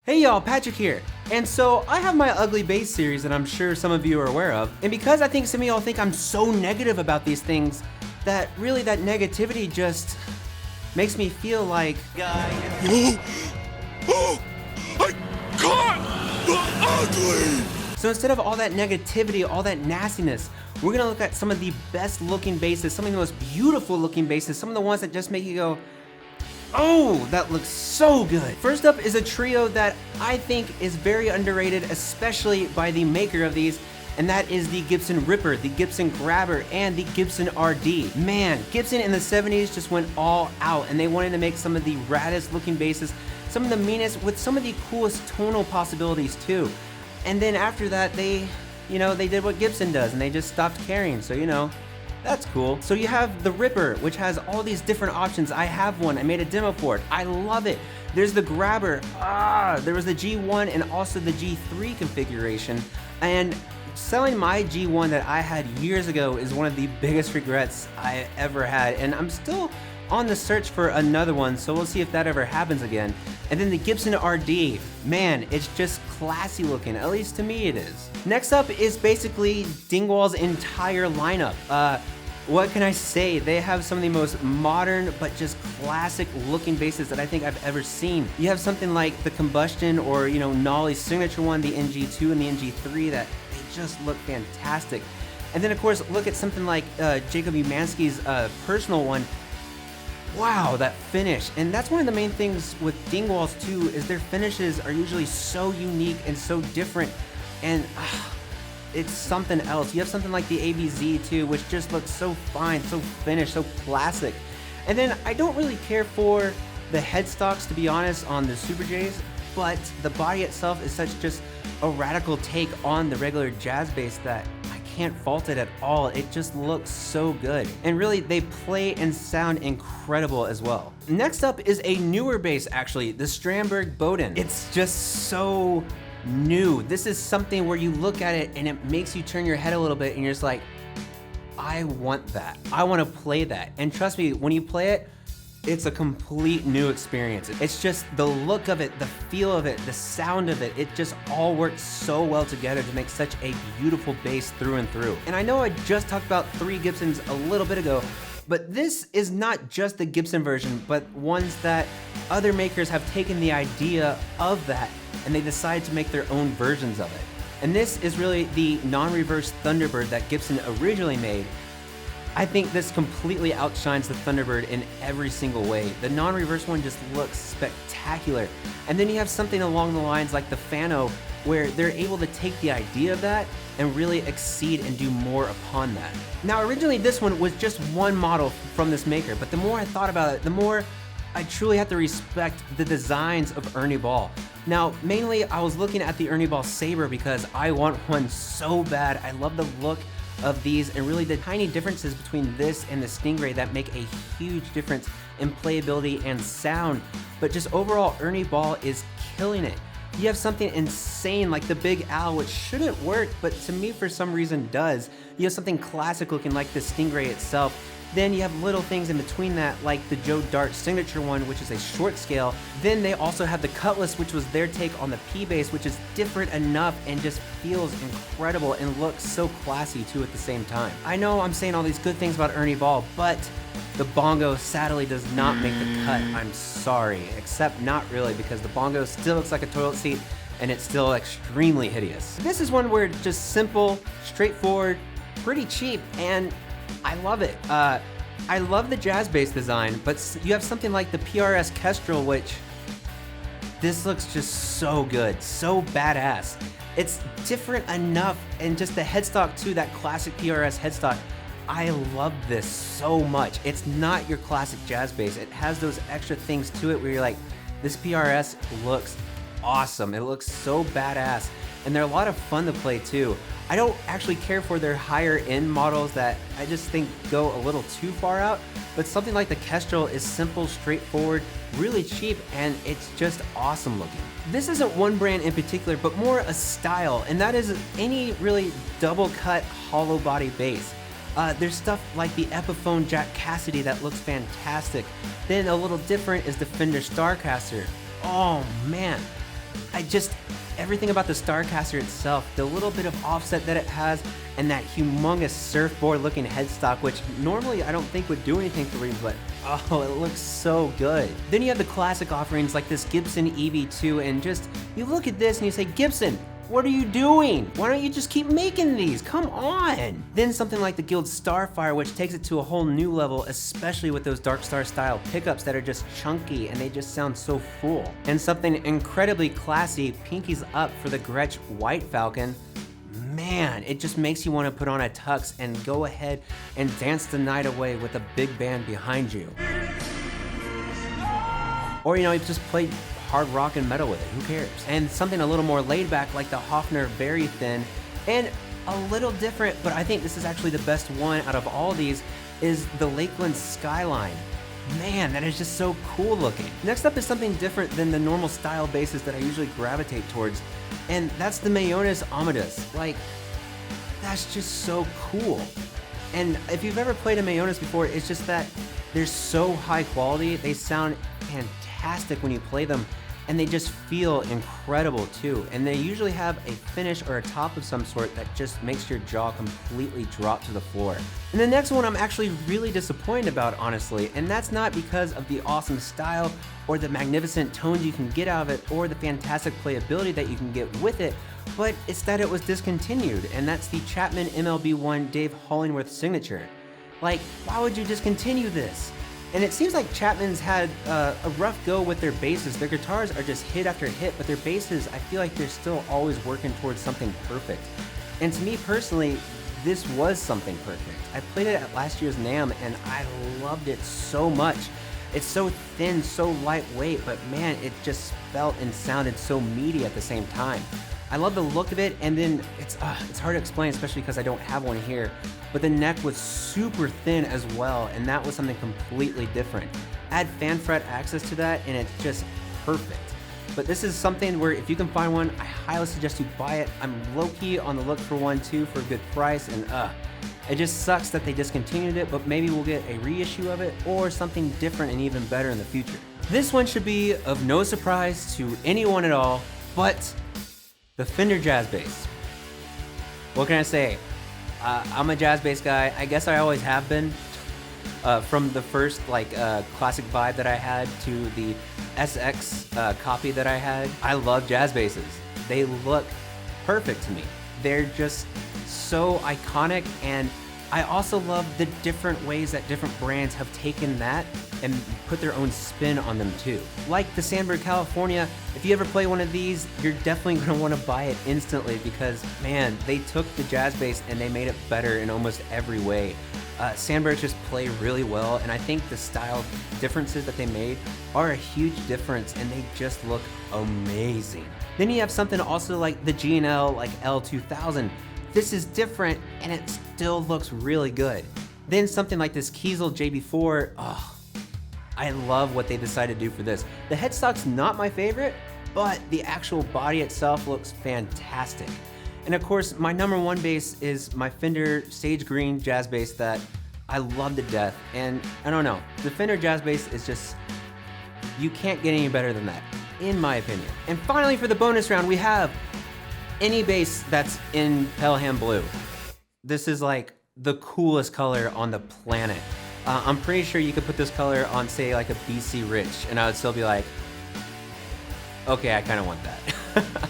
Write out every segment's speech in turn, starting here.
Hey y'all, Patrick here. And so I have my ugly bass series that I'm sure some of you are aware of. And because I think some of y'all think I'm so negative about these things, that really that negativity just makes me feel like Oh, I caught the ugly! So instead of all that negativity, all that nastiness, we're gonna look at some of the best looking basses, some of the most beautiful looking basses, some of the ones that just make you go, oh, that looks so good. First up is a trio that I think is very underrated, especially by the maker of these, and that is the Gibson Ripper, the Gibson Grabber, and the Gibson RD. Man, Gibson in the 70s just went all out, and they wanted to make some of the raddest looking basses, some of the meanest, with some of the coolest tonal possibilities too. And then after that, they did what Gibson does, and they just stopped caring, so that's cool. So you have the Ripper, which has all these different options. I have one, I made a demo for it. I love it. There's the Grabber, there was the G1 and also the G3 configuration. And selling my G1 that I had years ago is one of the biggest regrets I ever had. And I'm still on the search for another one, so we'll see if that ever happens again. And then the Gibson RD, man, it's just classy looking, at least to me it is. Next up is basically Dingwall's entire lineup. What can I say? They have some of the most modern but just classic looking basses that I think I've ever seen. You have something like the Combustion or Nolly's signature one, the NG2 and the NG3, that they just look fantastic. And then of course look at something like Jacob Umansky's personal one. Wow, that finish. And that's one of the main things with Dingwalls too, is their finishes are usually so unique and so different, and it's something else. You have something like the ABZ too, which just looks so fine, so finished, so classic. And then I don't really care for the headstocks, to be honest, on the Super J's, but the body itself is such just a radical take on the regular jazz bass that can't fault it at all. It just looks so good, and really they play and sound incredible as well. Next up is a newer bass, actually, the Strandberg Bowden. It's just so new. This is something where you look at it and it makes you turn your head a little bit and you're just like, I want that. I want to play that. And trust me, when you play it, it's a complete new experience. It's just the look of it, the feel of it, the sound of it. It just all works so well together to make such a beautiful bass through and through. And I know I just talked about 3 Gibsons a little bit ago, but this is not just the Gibson version, but ones that other makers have taken the idea of that and they decide to make their own versions of it. And this is really the non-reverse Thunderbird that Gibson originally made. I think this completely outshines the Thunderbird in every single way. The non-reverse one just looks spectacular. And then you have something along the lines like the Fano, where they're able to take the idea of that and really exceed and do more upon that. Now originally this one was just one model from this maker, but the more I thought about it, the more I truly have to respect the designs of Ernie Ball. Now, mainly I was looking at the Ernie Ball Sabre because I want one so bad. I love the look of these and really the tiny differences between this and the Stingray that make a huge difference in playability and sound. But just overall, Ernie Ball is killing it. You have something insane like the Big Al, which shouldn't work, but to me for some reason does. You have something classic looking like the Stingray itself. Then you have little things in between that, like the Joe Dart signature one, which is a short scale. Then they also have the Cutlass, which was their take on the P-Bass, which is different enough and just feels incredible and looks so classy too at the same time. I know I'm saying all these good things about Ernie Ball, but the bongo sadly does not make the cut. I'm sorry, except not really, because the bongo still looks like a toilet seat and it's still extremely hideous. This is one where it's just simple, straightforward, pretty cheap, and I love it. I love the jazz bass design, but you have something like the PRS Kestrel, which this looks just so good, so badass. It's different enough, and just the headstock too, that classic PRS headstock. I love this so much. It's not your classic jazz bass. It has those extra things to it where you're like, this PRS looks awesome. It looks so badass, and they're a lot of fun to play too. I don't actually care for their higher end models that I just think go a little too far out, but something like the Kestrel is simple, straightforward, really cheap, and it's just awesome looking. This isn't one brand in particular, but more a style, and that is any really double cut hollow body bass. There's stuff like the Epiphone Jack Cassidy that looks fantastic. Then a little different is the Fender Starcaster. Oh man, everything about the Starcaster itself, the little bit of offset that it has, and that humongous surfboard looking headstock, which normally I don't think would do anything for me, but oh, it looks so good. Then you have the classic offerings like this Gibson EV2, and just, you look at this and you say, Gibson, what are you doing? Why don't you just keep making these? Come on! Then something like the Guild Starfire, which takes it to a whole new level, especially with those Dark Star style pickups that are just chunky and they just sound so full. And something incredibly classy, pinkies up for the Gretsch White Falcon. Man, it just makes you want to put on a tux and go ahead and dance the night away with a big band behind you. Or, you just play hard rock and metal with it, who cares? And something a little more laid back like the Hofner Very Thin, and a little different, but I think this is actually the best one out of all these, is the Lakeland Skyline. Man, that is just so cool looking. Next up is something different than the normal style basses that I usually gravitate towards, and that's the Mayoress Amadeus. Like, that's just so cool. And if you've ever played a Mayoress before, it's just that they're so high quality, they sound fantastic when you play them, and they just feel incredible too. And they usually have a finish or a top of some sort that just makes your jaw completely drop to the floor. And the next one I'm actually really disappointed about, honestly, and that's not because of the awesome style or the magnificent tones you can get out of it or the fantastic playability that you can get with it, but it's that it was discontinued, and that's the Chapman MLB1 Dave Hollingworth signature. Like, why would you discontinue this? And it seems like Chapman's had a rough go with their basses. Their guitars are just hit after hit, but their basses, I feel like they're still always working towards something perfect. And to me personally, this was something perfect. I played it at last year's NAMM and I loved it so much. It's so thin, so lightweight, but man, it just felt and sounded so meaty at the same time. I love the look of it, and then it's hard to explain, especially because I don't have one here, but the neck was super thin as well, and that was something completely different. Add fan fret access to that, and it's just perfect. But this is something where if you can find one, I highly suggest you buy it. I'm low-key on the look for one too for a good price, and it just sucks that they discontinued it, but maybe we'll get a reissue of it or something different and even better in the future. This one should be of no surprise to anyone at all, but the Fender Jazz bass. What can I say? I'm a jazz bass guy. I guess I always have been. From the first classic vibe that I had to the SX copy that I had. I love jazz basses. They look perfect to me. They're just so iconic, and I also love the different ways that different brands have taken that and put their own spin on them too. Like the Sandberg California, if you ever play one of these, you're definitely gonna wanna buy it instantly because, man, they took the jazz bass and they made it better in almost every way. Sandbergs just play really well, and I think the style differences that they made are a huge difference, and they just look amazing. Then you have something also like the G&L L2000. This is different, and it still looks really good. Then something like this Kiesel JB4, I love what they decided to do for this. The headstock's not my favorite, but the actual body itself looks fantastic. And of course, my number one bass is my Fender Sage Green jazz bass that I love to death. And I don't know, the Fender jazz bass is just, you can't get any better than that, in my opinion. And finally, for the bonus round, we have any bass that's in Pelham Blue. This is like the coolest color on the planet. I'm pretty sure you could put this color on, say, like a BC Rich, and I would still be like, okay, I kind of want that.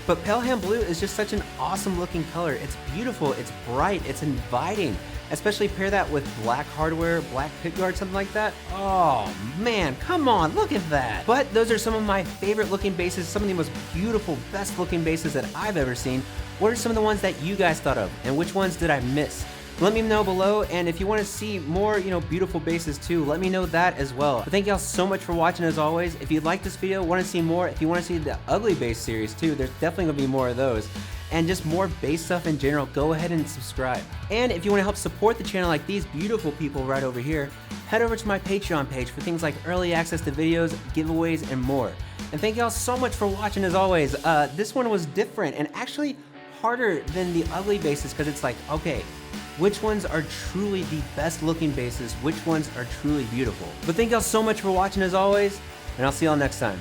But Pelham Blue is just such an awesome looking color. It's beautiful, it's bright, it's inviting. Especially pair that with black hardware, black pickguard, something like that. Oh man, come on, look at that. But those are some of my favorite looking basses, some of the most beautiful, best looking basses that I've ever seen. What are some of the ones that you guys thought of, and which ones did I miss? Let me know below, and if you want to see more, beautiful basses too, let me know that as well. But thank y'all so much for watching as always. If you like this video, want to see more, if you want to see the ugly bass series too, there's definitely going to be more of those. And just more bass stuff in general, go ahead and subscribe. And if you want to help support the channel like these beautiful people right over here, head over to my Patreon page for things like early access to videos, giveaways, and more. And thank y'all so much for watching as always. This one was different and actually harder than the ugly basses because it's like, okay, which ones are truly the best looking basses, which ones are truly beautiful. But thank y'all so much for watching as always, and I'll see y'all next time.